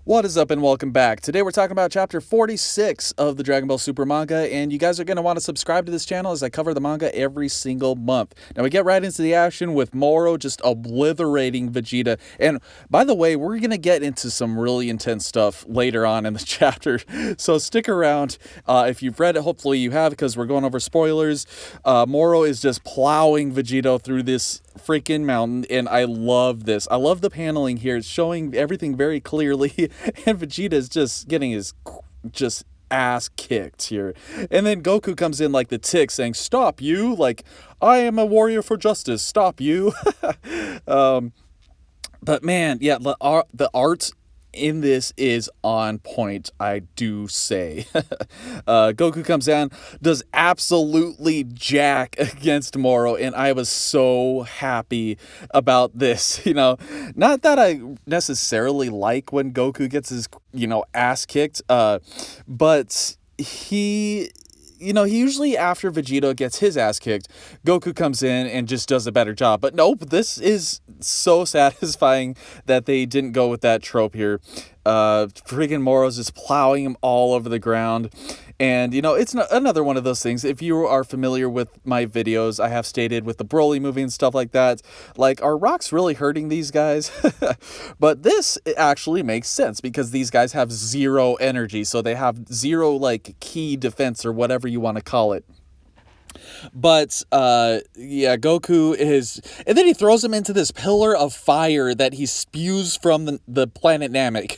What is up and welcome back. Today we're talking about chapter 46 of the Dragon Ball Super manga, and you guys are going to want to subscribe to this channel as I cover the manga every single month. Now we get right into the action with Moro just obliterating Vegeta, and by the way, we're going to get into some really intense stuff later on in the chapter, so stick around. If you've read it, hopefully you have, because we're going over spoilers. Moro is just plowing Vegeta through this freaking mountain, and I love this. I love the paneling here. It's showing everything very clearly, and Vegeta is just getting his ass kicked here. And then Goku comes in like the tick saying, "Stop you, like I am a warrior for justice, stop you." But man, yeah, the art in this is on point, I do say. Goku comes down, does absolutely jack against Moro, and I was so happy about this. Not that I necessarily like when Goku gets his, ass kicked, but he usually, after Vegeta gets his ass kicked, Goku comes in and just does a better job. But nope, this is so satisfying that they didn't go with that trope here. Freaking Moro's just plowing him all over the ground. And, it's another one of those things. If you are familiar with my videos, I have stated with the Broly movie and stuff like that, like, are rocks really hurting these guys? But this actually makes sense because these guys have zero energy. So they have zero, like, key defense or whatever you want to call it. But, yeah, Goku is... And then he throws him into this pillar of fire that he spews from the planet Namek.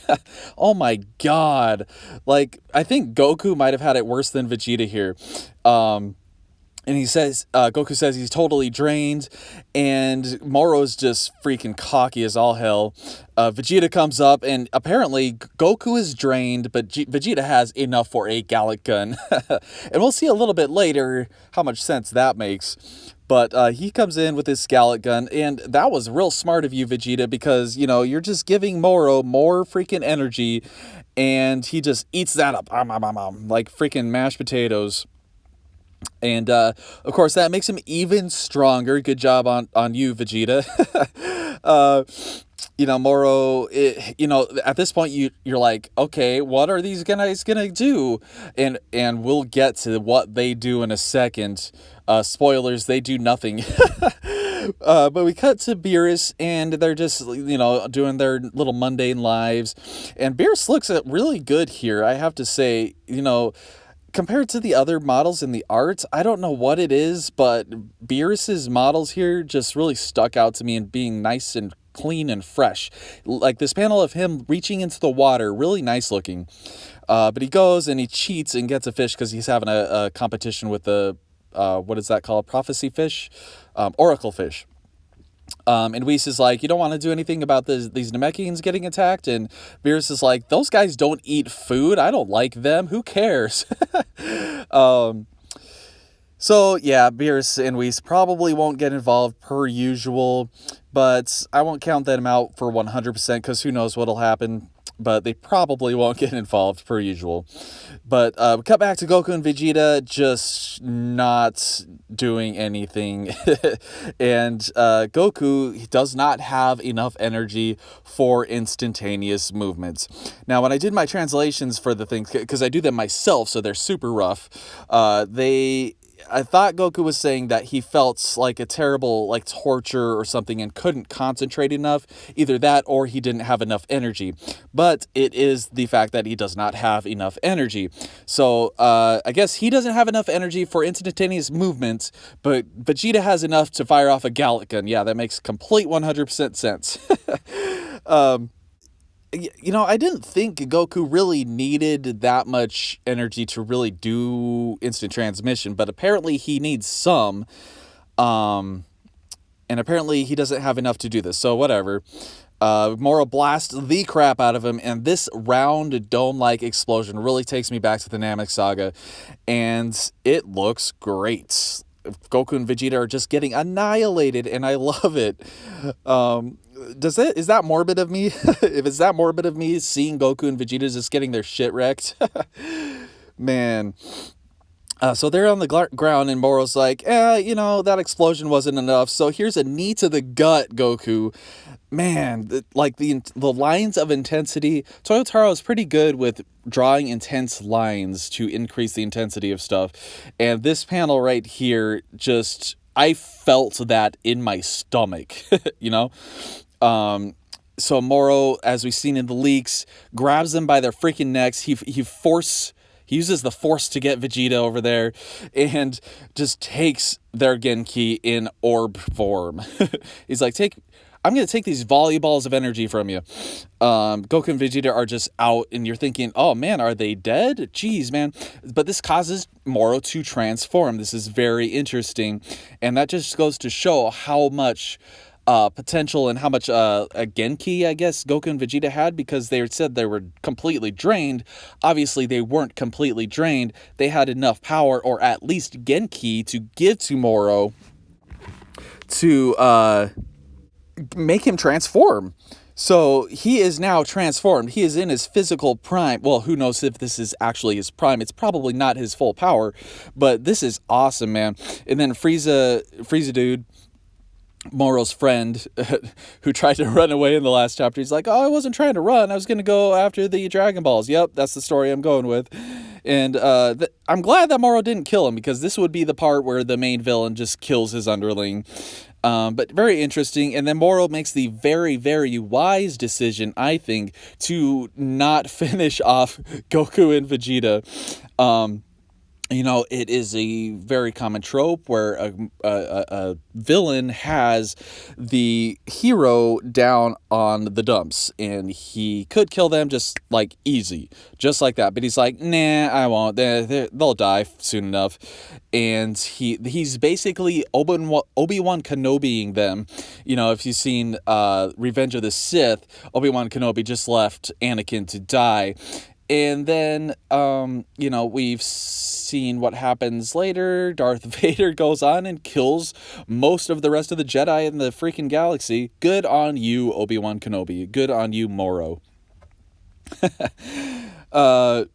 Oh my god. Like, I think Goku might have had it worse than Vegeta here. And he says, Goku says he's totally drained, and Moro's just freaking cocky as all hell. Vegeta comes up, and apparently Goku is drained, but Vegeta has enough for a Gallic Gun. And we'll see a little bit later how much sense that makes. But he comes in with his Gallic Gun, and that was real smart of you, Vegeta, because, you're just giving Moro more freaking energy, and he just eats that up, like freaking mashed potatoes. And, of course, that makes him even stronger. Good job on you, Vegeta. Moro, at this point, you're like, okay, what are these guys gonna do? And we'll get to what they do in a second. Spoilers, they do nothing. But we cut to Beerus, and they're just, doing their little mundane lives. And Beerus looks really good here, I have to say, compared to the other models in the art, I don't know what it is, but Beerus's models here just really stuck out to me in being nice and clean and fresh. Like this panel of him reaching into the water, really nice looking. But he goes and he cheats and gets a fish because he's having a competition with the, what is that called? Prophecy fish? Oracle fish. And Whis is like, you don't want to do anything about these Namekians getting attacked? And Beerus is like, those guys don't eat food. I don't like them. Who cares? So, yeah, Beerus and Whis probably won't get involved per usual. But I won't count them out for 100% because who knows what'll happen. But they probably won't get involved per usual. But we cut back to Goku and Vegeta just not doing anything. And Goku does not have enough energy for instantaneous movements. Now, when I did my translations for the things, because I do them myself, so they're super rough, I thought Goku was saying that he felt like a terrible, like, torture or something and couldn't concentrate enough. Either that or he didn't have enough energy. But it is the fact that he does not have enough energy. So, I guess he doesn't have enough energy for instantaneous movement, but Vegeta has enough to fire off a Gallic Gun. Yeah, that makes complete 100% sense. I didn't think Goku really needed that much energy to really do instant transmission, but apparently he needs some, and apparently he doesn't have enough to do this, so whatever. Moro blasts the crap out of him, and this round dome-like explosion really takes me back to the Namek saga, and it looks great. Goku and Vegeta are just getting annihilated, and I love it. Is that morbid of me? If it's that morbid of me, seeing Goku and Vegeta just getting their shit wrecked, man. So they're on the ground, and Moro's like, that explosion wasn't enough. So here's a knee to the gut, Goku. Man, the lines of intensity. Toyotaro is pretty good with drawing intense lines to increase the intensity of stuff. And this panel right here, just, I felt that in my stomach, you know? So Moro, as we've seen in the leaks, grabs them by their freaking necks. He uses the force to get Vegeta over there and just takes their Genki in orb form. He's like, I'm going to take these volleyballs of energy from you. Goku and Vegeta are just out, and you're thinking, oh man, are they dead? Jeez, man. But this causes Moro to transform. This is very interesting. And that just goes to show how much potential and how much a Genki, I guess, Goku and Vegeta had, because they said they were completely drained. Obviously, they weren't completely drained. They had enough power, or at least Genki, to give to Moro to make him transform. So he is now transformed. He is in his physical prime. Well, who knows if this is actually his prime. It's probably not his full power, but this is awesome, man. And then Frieza dude, Moro's friend, who tried to run away in the last chapter, he's like, oh, I wasn't trying to run. I was going to go after the Dragon Balls. Yep, that's the story I'm going with. And I'm glad that Moro didn't kill him, because this would be the part where the main villain just kills his underling. But very interesting. And then Moro makes the very, very wise decision, I think, to not finish off Goku and Vegeta. It is a very common trope where a villain has the hero down on the dumps, and he could kill them just like easy, just like that. But he's like, nah, I won't. They'll die soon enough. And he's basically Obi-Wan Kenobiing them. If you've seen Revenge of the Sith, Obi-Wan Kenobi just left Anakin to die. And then, we've seen what happens later. Darth Vader goes on and kills most of the rest of the Jedi in the freaking galaxy. Good on you, Obi-Wan Kenobi. Good on you, Moro. But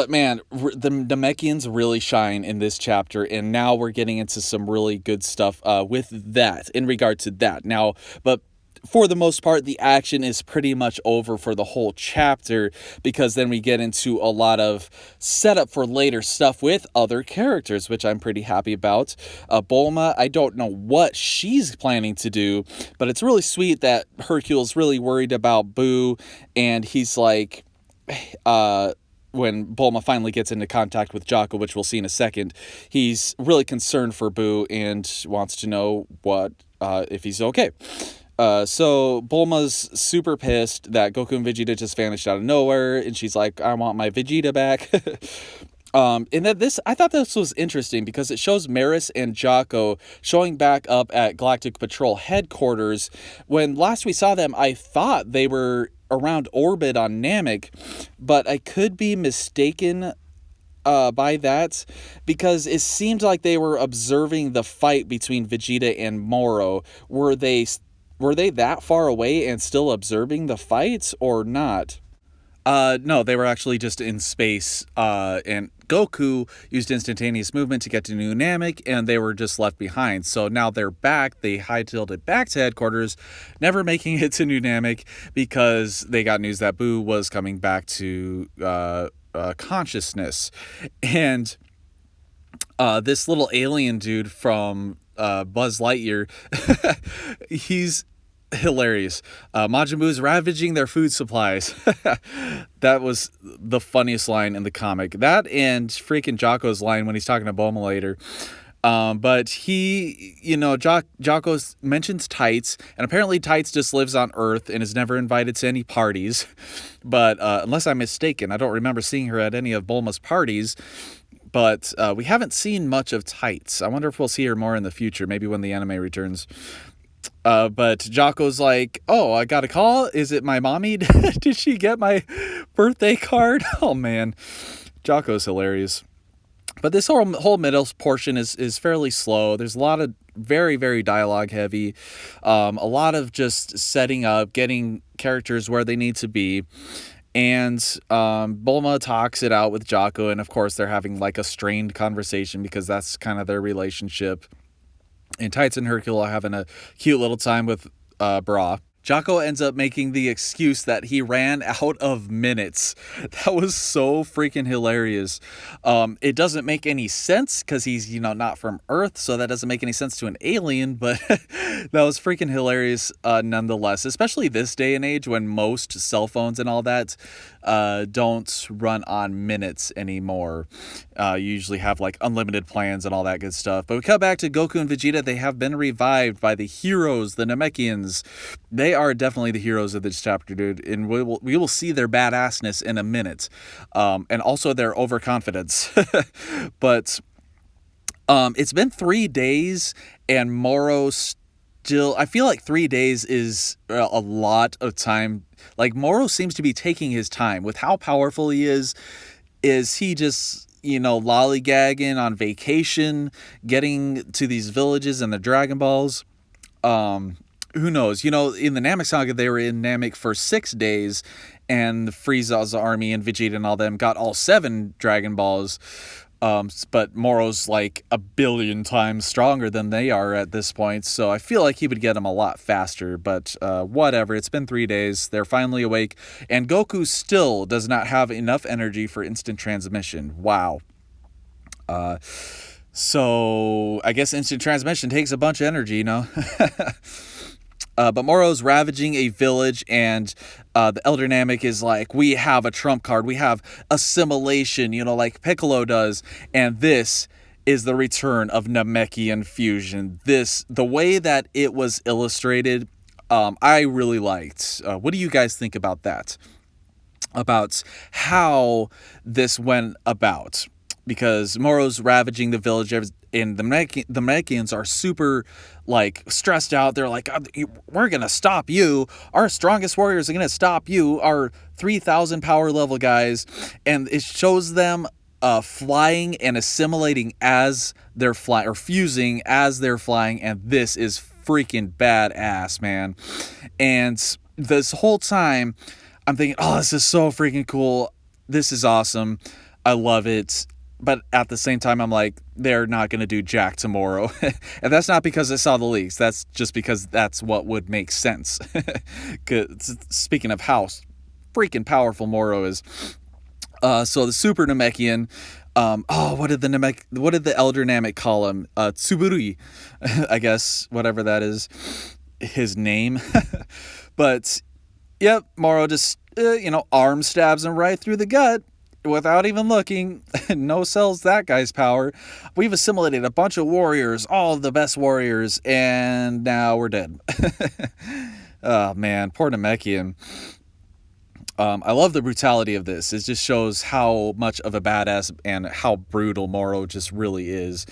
man, the Namekians really shine in this chapter, and now we're getting into some really good stuff with that, in regard to that. Now, but for the most part, the action is pretty much over for the whole chapter, because then we get into a lot of setup for later stuff with other characters, which I'm pretty happy about. Bulma, I don't know what she's planning to do, but it's really sweet that Hercule's really worried about Boo, and he's like, when Bulma finally gets into contact with Jaco, which we'll see in a second, he's really concerned for Boo and wants to know if he's okay. So Bulma's super pissed that Goku and Vegeta just vanished out of nowhere, and she's like, I want my Vegeta back. And that I thought this was interesting, because it shows Maris and Jaco showing back up at Galactic Patrol headquarters. When last we saw them, I thought they were around orbit on Namek, but I could be mistaken by that, because it seemed like they were observing the fight between Vegeta and Moro. Were they that far away and still observing the fights, or not? No, they were actually just in space, and Goku used instantaneous movement to get to New Namek, and they were just left behind. So now they're back. They hightailed it back to headquarters, never making it to New Namek, because they got news that Boo was coming back to consciousness. And this little alien dude from Buzz Lightyear, he's hilarious. Majin Buu is ravaging their food supplies. That was the funniest line in the comic. That and freaking Jaco's line when he's talking to Bulma later. But he, Jaco mentions Tights, and apparently Tights just lives on Earth and is never invited to any parties. But unless I'm mistaken, I don't remember seeing her at any of Bulma's parties. But we haven't seen much of Tights. I wonder if we'll see her more in the future, maybe when the anime returns. But Jaco's like, oh, I got a call? Is it my mommy? Did she get my birthday card? Oh, man. Jaco's hilarious. But this whole middle portion is fairly slow. There's a lot of very, very dialogue heavy. A lot of just setting up, getting characters where they need to be. And Bulma talks it out with Jocko, and of course they're having like a strained conversation because that's kind of their relationship. And Tights and Hercule are having a cute little time with Bra. Jocko ends up making the excuse that he ran out of minutes. That was so freaking hilarious. It doesn't make any sense because he's, not from Earth, so that doesn't make any sense to an alien, but that was freaking hilarious nonetheless, especially this day and age when most cell phones and all that don't run on minutes anymore. You usually have like unlimited plans and all that good stuff. But we come back to Goku and Vegeta. They have been revived by the heroes, the Namekians. They are definitely the heroes of this chapter, dude, and we will see their badassness in a minute, and also their overconfidence. But it's been 3 days, and Moro still. I feel like 3 days is a lot of time. Like Moro seems to be taking his time with how powerful he is. Is he just lollygagging on vacation, getting to these villages and the Dragon Balls? Who knows? In the Namek Saga, they were in Namek for 6 days, and Frieza's army and Vegeta and all them got all 7 Dragon Balls. But Moro's like 1 billion times stronger than they are at this point, so I feel like he would get them a lot faster, but whatever. It's been 3 days. They're finally awake, and Goku still does not have enough energy for instant transmission. Wow. So I guess instant transmission takes a bunch of energy, But Moro's ravaging a village, and the Elder Namek is like, we have a trump card. We have assimilation, like Piccolo does. And this is the return of Namekian fusion. The way that it was illustrated, I really liked. What do you guys think about that? About how this went about? Because Moro's ravaging the village, and the Namekians are super, stressed out. They're like, we're going to stop you. Our strongest warriors are going to stop you. Our 3,000 power level guys. And it shows them flying and assimilating as they're flying, or fusing as they're flying. And this is freaking badass, man. And this whole time, I'm thinking, oh, this is so freaking cool. This is awesome. I love it. But at the same time, I'm like, they're not going to do jack to Moro. And that's not because I saw the leaks. That's just because that's what would make sense. Speaking of how freaking powerful Moro is. So the Super Namekian, what did the Elder Namek call him? Tsuburui, I guess, whatever that is, his name. But, yep, Moro just, arm stabs him right through the gut. Without even looking. No sells that guy's power. We've assimilated a bunch of warriors, all the best warriors, and now we're dead. Oh man, poor Namekian. I love the brutality of this. It just shows how much of a badass and how brutal Moro just really is.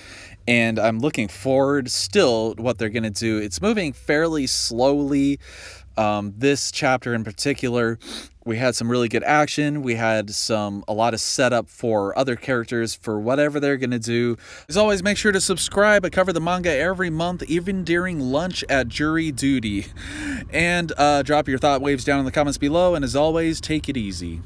And I'm looking forward still to what they're going to do. It's moving fairly slowly. This chapter in particular, we had some really good action. We had a lot of setup for other characters for whatever they're going to do. As always, make sure to subscribe. I cover the manga every month, even during lunch at jury duty. And drop your thought waves down in the comments below. And as always, take it easy.